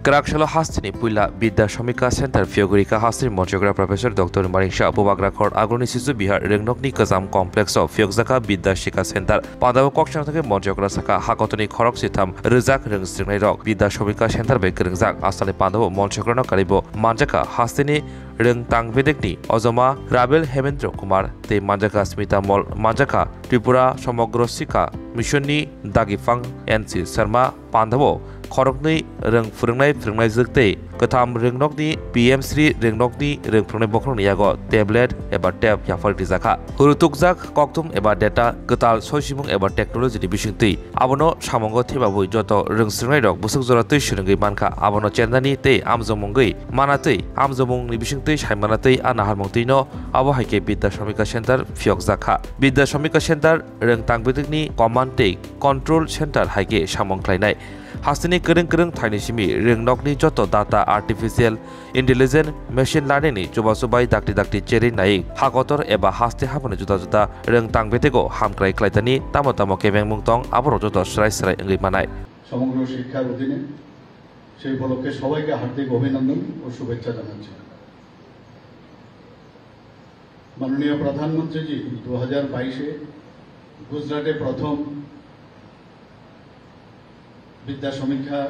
Karakshalo Hastini Pula Bidda Shomika Center Fiogurika Hastini Monchogra Professor Dr. Marisha Bubagra Court Agroni Sisu Bihar Rengnokni Kazam Complex of Fiogzaka Bidda Shika Center Padawa Kokshan থেকে Monchogra Saka Hakotoni Khorok Sitam Rizak Rengstrinai Rok Bidda Shomika Center be Rengzak Asali Padawa Monchogra Karibo Manjaka Hastini Reng Tang Vedekni Ozoma Rabel Hemendra Kumar Te Manjaka Smita Mol Manjaka Tripura Somogro Sika Mishoni Dagifang NC Sharma Pandavo Khorokni Reng Furnai Zukte Katam Rengnokni PM3 Rengnokni Reng Furnai Bokrong Yago Tablet Eba Tab Yafal Dizaka Hurutukzak Koktum Eba Data Katal Soshimung Eba Technology Divisionti Abono Shamongo Tibabu Joto Reng Surnai Rok Busuk Zoratu Shunungi Manka Abono Chendani Te Amzomungi Manate Amzomung Divisionti Shaimanate Anaharmontino Abo Haike Bidda Shomika Center Fiogzaka Bidda Shomika Center Reng Tangbedikni Command Take Control Center Haike Shamong Klainai Hastini Kereng Thainishimi Rengnokni Joto Data Artificial Intelligence Machine Learning ni Jobasobai Dakti Cheri Nai Hakotor Eba Haste Hapone Juta Reng Tangbetego Hamkrai Klaitani Tamotamo Keveng Mungtong Aboro Joto Srai Engi Manai সমগ্র শিক্ষার অধীনে সেই উপলক্ষে সবাইকে হার্দিক অভিনন্দন ও শুভেচ্ছা জানাচ্ছি। মাননীয় প্রধানমন্ত্রীজি 2022-এ গুজরাটে প্রথম বিদ্যা সমীক্ষা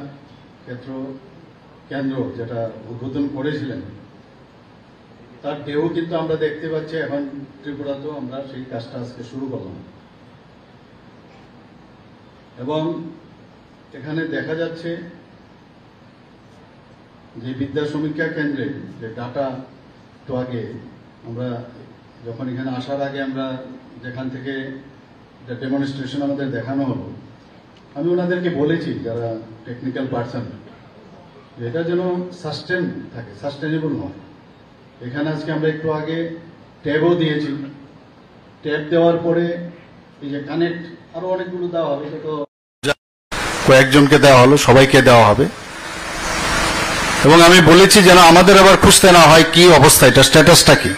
কেন্দ্র যেটা উদ্বোধন করেছিলেন তার ঢেউ কিন্তু আমরা দেখতে পাচ্ছি এখন ত্রিপুরাতেও আমরা সেই কাজটা আজকে শুরু করলাম এবং এখানে দেখা যাচ্ছে যে বিদ্যা সমীক্ষা কেন্দ্রে যে ডাটা তো আগে আমরা যখন এখানে আসার আগে আমরা যেখান থেকে ডেমনস্ট্রেশন আমাদের দেখানো হলো আমি ওনাদেরকে বলেছি যারা টেকনিক্যাল পার্সন এটা যেন সাস্টেন থাকে সাস্টেনেবল হয় এখানে আজকে আমরা একটু আগে ট্যাবও দিয়েছি ট্যাব দেওয়ার পরে এই যে কানেক্ট আরো অনেকগুলো দেওয়া হবে সেটা কয়েকজনকে দেওয়া হলো সবাইকে দেওয়া হবে এবং আমি বলেছি যেন আমাদের আবার খুঁজতে না হয় কি অবস্থা এটা স্ট্যাটাসটা কি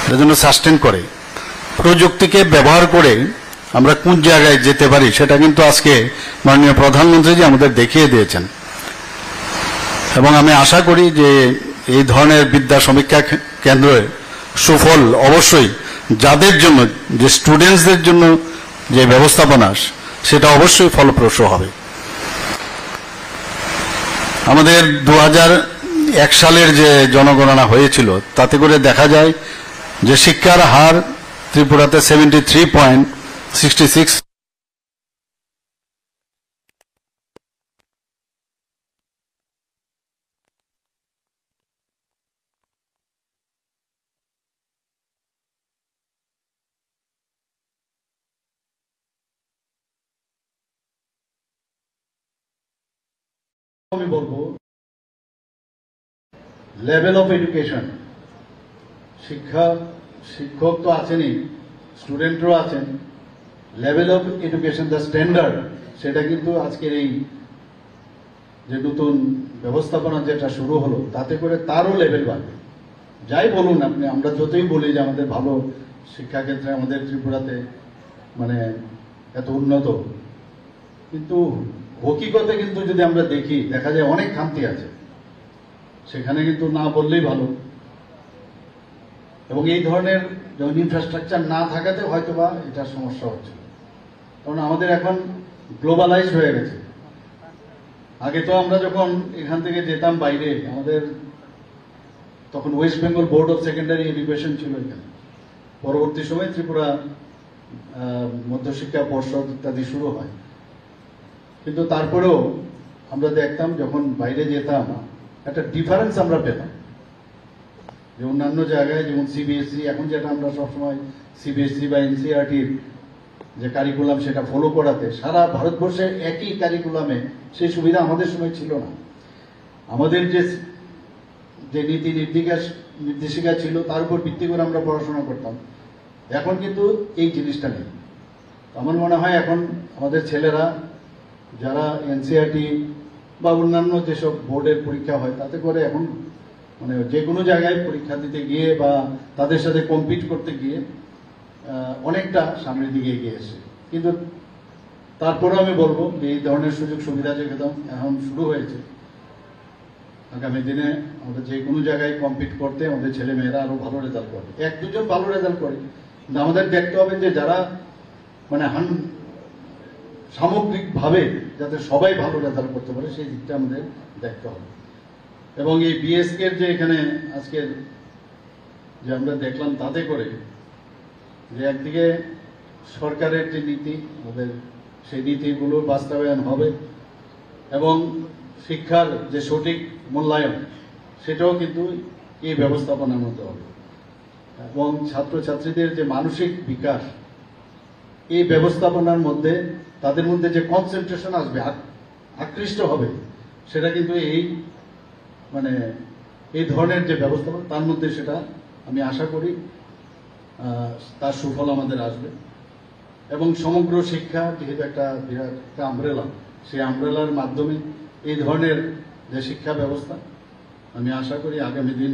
এর জন্য সাস্টেন করে প্রযুক্তিকে ব্যবহার করে আমরা কোন জায়গায় যেতে পারি সেটা কিন্তু আজকে মাননীয় প্রধানমন্ত্রীজি আমাদের দেখিয়ে দিয়েছেন এবং আমি আশা করি যে এই ধরনের বিদ্যা সমীক্ষা কেন্দ্রের সুফল অবশ্যই যাদের জন্য যে স্টুডেন্টসদের জন্য যে ব্যবস্থাপনা সেটা অবশ্যই ফলপ্রসূ হবে আমাদের 2001 সালের যে জনগণনা হয়েছিল তাতে করে দেখা যায় যে শিক্ষার হার ত্রিপুরাতে 73.66 আমি বলবো লেভেল অফ এডুকেশন শিক্ষক তো আছেনই স্টুডেন্টরাও আছেন level of education the standard সেটা কিন্তু আজকের এই যে নতুন ব্যবস্থাপনা যেটা শুরু হলো তাতে করে তারও লেভেল বাড়বে যাই বলুন আপনি আমরা যতই বলি যে আমাদের ভালো শিক্ষাক্ষেত্রে আমাদের ত্রিপুরাতে মানে এত উন্নত কিন্তু হকিকতে কিন্তু যদি আমরা দেখি দেখা যায় অনেক খামতি আছে সেখানে কিন্তু না বললেই ভালো এবং এই ধরনের যখন ইনফ্রাস্ট্রাকচার না থাকাতে হয়তো বা এটা সমস্যা হচ্ছে কারণ আমাদের এখন গ্লোবালাইজড হয়ে গেছে আগে তো আমরা যখন এখান থেকে যেতাম বাইরে আমাদের তখন West Bengal board of secondary education ছিল এখানে পরবর্তী সময়ে ত্রিপুরা মধ্যশিক্ষা পর্ষদ ইত্যাদি শুরু হয় কিন্তু তারপরেও আমরা দেখতাম যখন বাইরে যেতাম একটা ডিফারেন্স আমরা পেতাম যে অন্যান্য জায়গায় যেমন সিবিএসই এখন যেটা আমরা সবসময় সিবিএসই বা এনসিইআরটির যে কারিকুলাম সেটা ফলো করাতে সারা ভারতবর্ষে একই কারিকুলামে সেই সুবিধা আমাদের সময় ছিল না আমাদের যে নীতি নির্দেশিকা ছিল তার উপর ভিত্তি করে আমরা পড়াশোনা করতাম এখন কিন্তু এই জিনিসটা নেই আমার মনে হয় এখন আমাদের ছেলেরা যারা এনসিইআরটি বা অন্যান্য যেসব বোর্ডের পরীক্ষা হয় তাতে করে এখন মানে যে কোনো জায়গায় পরীক্ষা দিতে গিয়ে বা তাদের সাথে কম্পিট করতে গিয়ে অনেকটা সামনের দিকে এগিয়ে এসে কিন্তু তারপরেও আমি বলবো যে এই ধরনের সুযোগ সুবিধা যেগুলো এখন শুরু হয়েছে আগামী দিনে আমাদের যে কোনো জায়গায় কম্পিট করতে আমাদের ছেলে মেয়েরা আরো ভালো রেজাল্ট করবে। এক দুজন ভালো রেজাল্ট করে, কিন্তু আমাদের দেখতে হবে যে যারা মানে সামগ্রিকভাবে যাতে সবাই ভালো রেজাল্ট করতে পারে সেই দিকটা আমাদের দেখতে হবে। এবং এই বিএসকে যে এখানে আজকের যে আমরা দেখলাম তাতে করে যে একদিকে সরকারের যে নীতি আমাদের সেই নীতিগুলো বাস্তবায়ন হবে এবং শিক্ষার যে সঠিক মূল্যায়ন সেটাও কিন্তু এই ব্যবস্থাপনার মধ্যে হবে এবং ছাত্রছাত্রীদের যে মানসিক বিকাশ এই ব্যবস্থাপনার মধ্যে তাদের মধ্যে যে কনসেন্ট্রেশন আসবে, আকৃষ্ট হবে, সেটা কিন্তু এই ধরনের যে ব্যবস্থাপনা তার মধ্যে সেটা আমি আশা করি তার সুফল আমাদের আসবে। এবং সমগ্র শিক্ষা যেহেতু একটা বিরাট একটা আমব্রেলা, সেই আমব্রেলার মাধ্যমে এই ধরনের যে শিক্ষা ব্যবস্থা আমি আশা করি আগামী দিন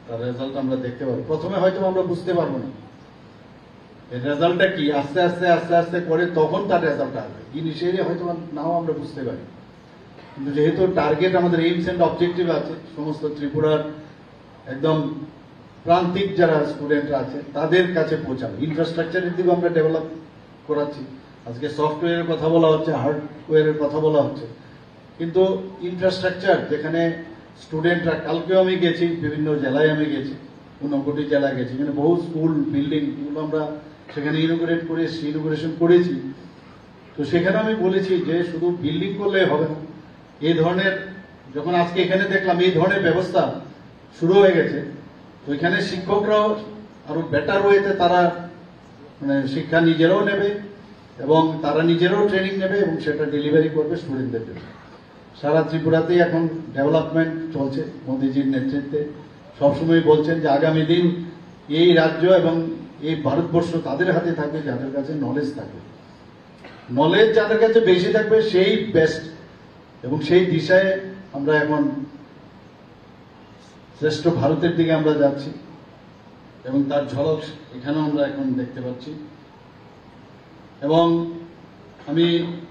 তার রেজাল্ট আমরা দেখতে পাবো। প্রথমে হয়তো আমরা বুঝতে পারবো না এর রেজাল্টটা কি, আস্তে আস্তে আস্তে আস্তে করে তখন তার রেজাল্টটা আসবে। ইনিশিয়ালি হয়তো নাও আমরা বুঝতে পারি, কিন্তু যেহেতু টার্গেট আমাদের এইমস এন্ড অবজেক্টিভ আছে, সমস্ত ত্রিপুরার একদম প্রান্তিক যারা স্টুডেন্টরা আছে তাদের কাছে পৌঁছানো, ইনফ্রাস্ট্রাকচারের দিকে আমরা ডেভেলপ করাচ্ছি। আজকে সফটওয়্যারের কথা বলা হচ্ছে, হার্ডওয়্যারের কথা বলা হচ্ছে, কিন্তু ইনফ্রাস্ট্রাকচার যেখানে স্টুডেন্টরা, কালকেও আমি গেছি বিভিন্ন জেলায়, আমি গেছি 49টি জেলা গেছি, এখানে বহু স্কুল বিল্ডিং এগুলো আমরা সেখানে ইনোগ্রেশন করেছি। তো সেখানে আমি বলেছি যে শুধু বিল্ডিং করলে হবে না, এই ধরনের যখন আজকে এখানে দেখলাম এই ধরনের ব্যবস্থা শুরু হয়ে গেছে, তো এখানে শিক্ষকরাও আরো বেটার ওয়েতে তারা শিক্ষা নিজেরাও নেবে এবং তারা নিজেরাও ট্রেনিং নেবে এবং সেটা ডেলিভারি করবে স্টুডেন্টদের জন্য। সারা ত্রিপুরাতেই এখন ডেভেলপমেন্ট চলছে মোদীজির নেতৃত্বে। সবসময় বলছেন যে আগামী দিন এই রাজ্য এবং এই ভারতবর্ষ তাদের হাতে থাকবে যাদের কাছে নলেজ থাকবে। নলেজ যাদের কাছে বেশি থাকবে সেই বেস্ট, এবং সেই দিশায় আমরা এখন শ্রেষ্ঠ ভারতের দিকে আমরা যাচ্ছি এবং তার ঝলক এখানেও আমরা এখন দেখতে পাচ্ছি। এবং আমি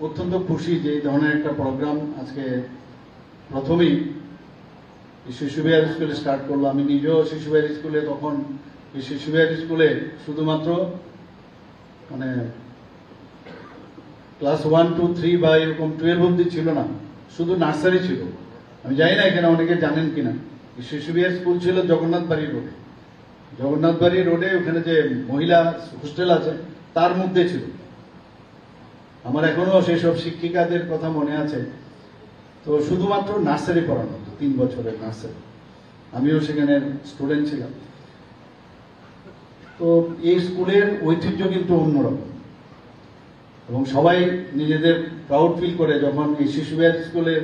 অত্যন্ত খুশি যে এই ধরনের একটা প্রোগ্রাম আজকে প্রথমেই শিশুবিহার স্কুলে স্টার্ট করলো। আমি নিজেও শিশুবিহার স্কুলে, তখন এই শিশুবিহার স্কুলে শুধুমাত্র ক্লাস 1, 2, 3 বা এরকম 12 অব্দি ছিল না, শুধু নার্সারি ছিল। আমি জানি না এখানে অনেকে জানেন কিনা, শিশুবিহার স্কুল ছিল জগন্নাথবাড়ি রোডে। জগন্নাথবাড়ি রোডে ওখানে যে মহিলা হোস্টেল আছে তার মধ্যে ছিল। আমার এখনো সেই সব শিক্ষিকাদের কথা মনে আছে। তো শুধুমাত্র নার্সারি পড়ানো হতো, 3 বছরের নার্সারি। আমিও সেখানে স্টুডেন্ট ছিলাম। তো এই স্কুলের ঐতিহ্য কিন্তু অন্যরকম এবং সবাই নিজেদের প্রাউড ফিল করে যখন এই শিশুবিহার স্কুলের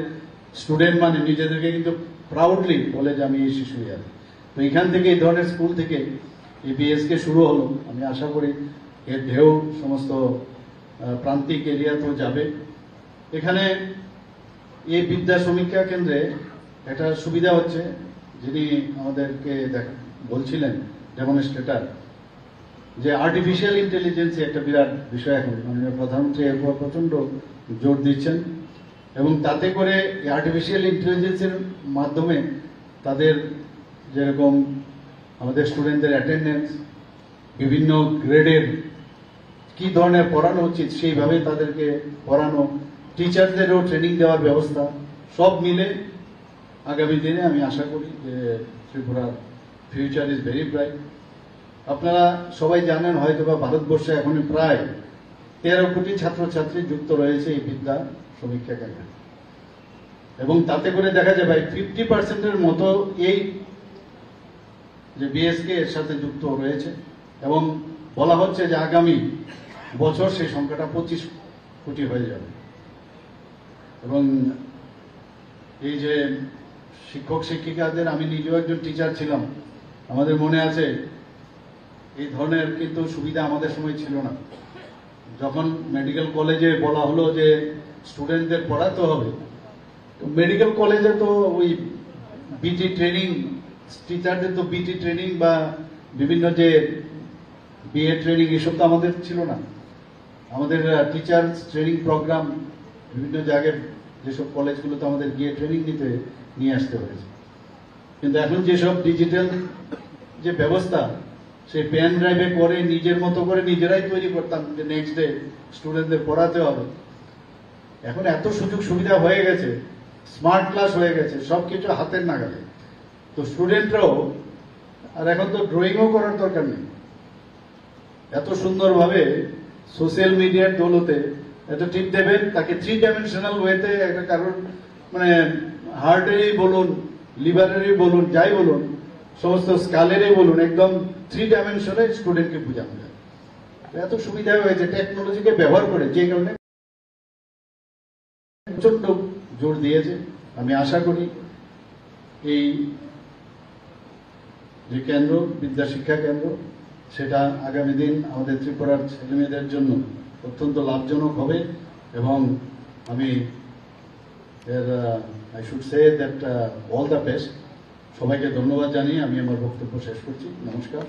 স্টুডেন্ট নিজেদেরকে কিন্তু প্রাউডলি বলে যে আমি এই শিশুবিহার। তো এখান থেকে এই ধরনের স্কুল থেকে এই বিএসকে শুরু হলো। আমি আশা করি এর ঢেউ সমস্ত প্রান্তিক এরিয়াতেও যাবে। এখানে এই বিদ্যা সমীক্ষা কেন্দ্রে একটা সুবিধা হচ্ছে, যিনি আমাদেরকে বলছিলেন ডেমনস্ট্রেটর, যে আর্টিফিশিয়াল ইন্টেলিজেন্স একটা বিরাট বিষয় এখন মাননীয় প্রধানমন্ত্রী এর উপর প্রচন্ড জোর দিচ্ছেন এবং তাতে করে এই আর্টিফিশিয়াল ইন্টেলিজেন্সের মাধ্যমে তাদের যেরকম আমাদের স্টুডেন্টদের অ্যাটেন্ডেন্স, বিভিন্ন গ্রেডের কি ধরনের পড়ানো উচিত সেইভাবে তাদেরকে পড়ানো, টিচারদেরও ট্রেনিং দেওয়ার ব্যবস্থা, সব মিলে আগামী দিনে আমি আশা করি যে ত্রিপুরার ফিউচার ইজ ভেরি ব্রাইট। আপনারা সবাই জানেন হয়তো বা ভারতবর্ষে এখন প্রায় 13 কোটি ছাত্রছাত্রী যুক্ত রয়েছে এই বিদ্যা সমীক্ষা কেন্দ্রে এবং তাতে করে দেখা যায় 50% মতো এই যে বিএসকে এর সাথে যুক্ত রয়েছে এবং বলা হচ্ছে যে আগামী বছর সেই সংখ্যাটা 25 কোটি হয়ে যাবে। এবং এই যে শিক্ষক শিক্ষিকাদের, আমি নিজেও একজন টিচার ছিলাম, আমাদের মনে আছে এই ধরনের কিন্তু সুবিধা আমাদের সময় ছিল না। যখন মেডিকেল কলেজে বলা হলো যে স্টুডেন্টদের পড়াতে হবে, তো মেডিকেল কলেজে তো ওই বিটি ট্রেনিং, টিচারদের তো বিটি ট্রেনিং বা বিভিন্ন যে বিএ ট্রেনিং এসব তো আমাদের ছিল না। আমাদের টিচার ট্রেনিং প্রোগ্রাম বিভিন্ন জায়গায় যেসব কলেজগুলোতে আমাদের গিয়ে ট্রেনিং নিয়ে আসতে হয়েছে। কিন্তু এখন যেসব ডিজিটাল যে ব্যবস্থা, সেই পেন ড্রাইভে করে নিজের মতো করে নিজেরাই তৈরি করতাম যে নেক্সট ডে স্টুডেন্টদের পড়াতে হবে। এখন এত সুযোগ সুবিধা হয়ে গেছে, স্মার্ট ক্লাস হয়ে গেছে, সবকিছু হাতের নাগালে। তো স্টুডেন্টরাও, আর এখন তো ড্রয়িংও করার দরকার নেই, এত সুন্দরভাবে সোশ্যাল মিডিয়ার দৌলতে একটা টিপ দেবেন, তাকে 3 ডাইমেনশনাল ওয়েতে একটা কারোর মানে হার্টেরই বলুন, লিভারেরই বলুন, যাই বলুন, সমস্ত স্কালেরই বলুন, একদম 3 ডাইমেনশনে স্টুডেন্টকে বোঝানো যায়। এত সুবিধা হয়েছে টেকনোলজিকে ব্যবহার করে, যে কারণে প্রচন্ড জোর দিয়েছে। আমি আশা করি এই যে কেন্দ্র, বিদ্যা শিক্ষা কেন্দ্র, সেটা আগামী দিন আমাদের ত্রিপুরার ছেলেমেয়েদের জন্য অত্যন্ত লাভজনক হবে। এবং আমি I should say that all the best. সবাইকে ধন্যবাদ জানিয়ে আমি আমার বক্তব্য শেষ করছি। নমস্কার।